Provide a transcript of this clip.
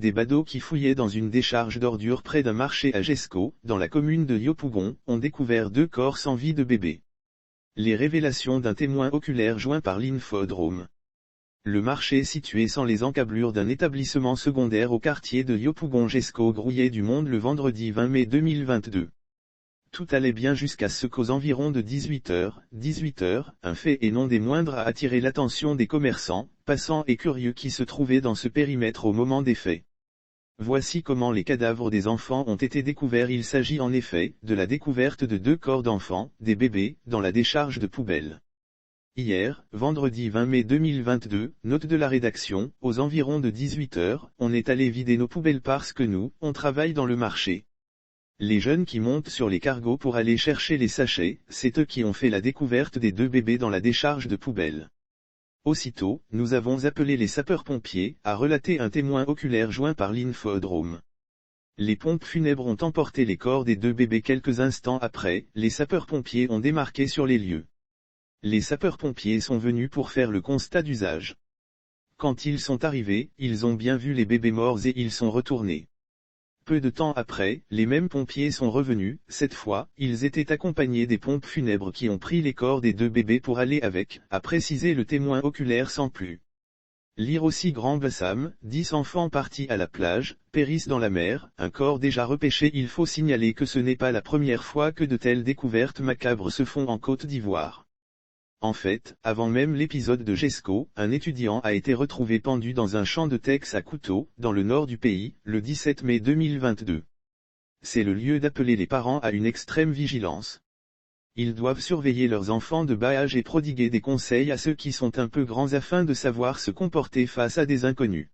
des badauds qui fouillaient dans une décharge d'ordures près d'un marché à Jesco, dans la commune de Yopougon, ont découvert 2 corps sans vie de bébés. Les révélations d'un témoin oculaire joint par l'Infodrome. Le marché situé sans les encablures d'un établissement secondaire au quartier de Yopougon-Jesco grouillait du monde le vendredi 20 mai 2022. Tout allait bien jusqu'à ce qu'aux environs de 18h, un fait et non des moindres a attiré l'attention des commerçants, passants et curieux qui se trouvaient dans ce périmètre au moment des faits. Voici comment les cadavres des enfants ont été découverts. Il s'agit en effet de la découverte de 2 corps d'enfants, des bébés, dans la décharge de poubelle. Hier, vendredi 20 mai 2022, note de la rédaction, aux environs de 18h, on est allé vider nos poubelles parce que nous, on travaille dans le marché. Les jeunes qui montent sur les cargos pour aller chercher les sachets, c'est eux qui ont fait la découverte des 2 bébés dans la décharge de poubelle. Aussitôt, nous avons appelé les sapeurs-pompiers, a relaté un témoin oculaire joint par l'Infodrome. Les pompes funèbres ont emporté les corps des 2 bébés quelques instants après, les sapeurs-pompiers ont démarqué sur les lieux. Les sapeurs-pompiers sont venus pour faire le constat d'usage. Quand ils sont arrivés, ils ont bien vu les bébés morts et ils sont retournés. Peu de temps après, les mêmes pompiers sont revenus, cette fois, ils étaient accompagnés des pompes funèbres qui ont pris les corps des 2 bébés pour aller avec, a précisé le témoin oculaire sans plus. Lire aussi Grand Bassam, 10 enfants partis à la plage, périssent dans la mer, un corps déjà repêché. Il faut signaler que ce n'est pas la première fois que de telles découvertes macabres se font en Côte d'Ivoire. En fait, avant même l'épisode de Jesco, un étudiant a été retrouvé pendu dans un champ de Tex à Couteau, dans le nord du pays, le 17 mai 2022. C'est le lieu d'appeler les parents à une extrême vigilance. Ils doivent surveiller leurs enfants de bas âge et prodiguer des conseils à ceux qui sont un peu grands afin de savoir se comporter face à des inconnus.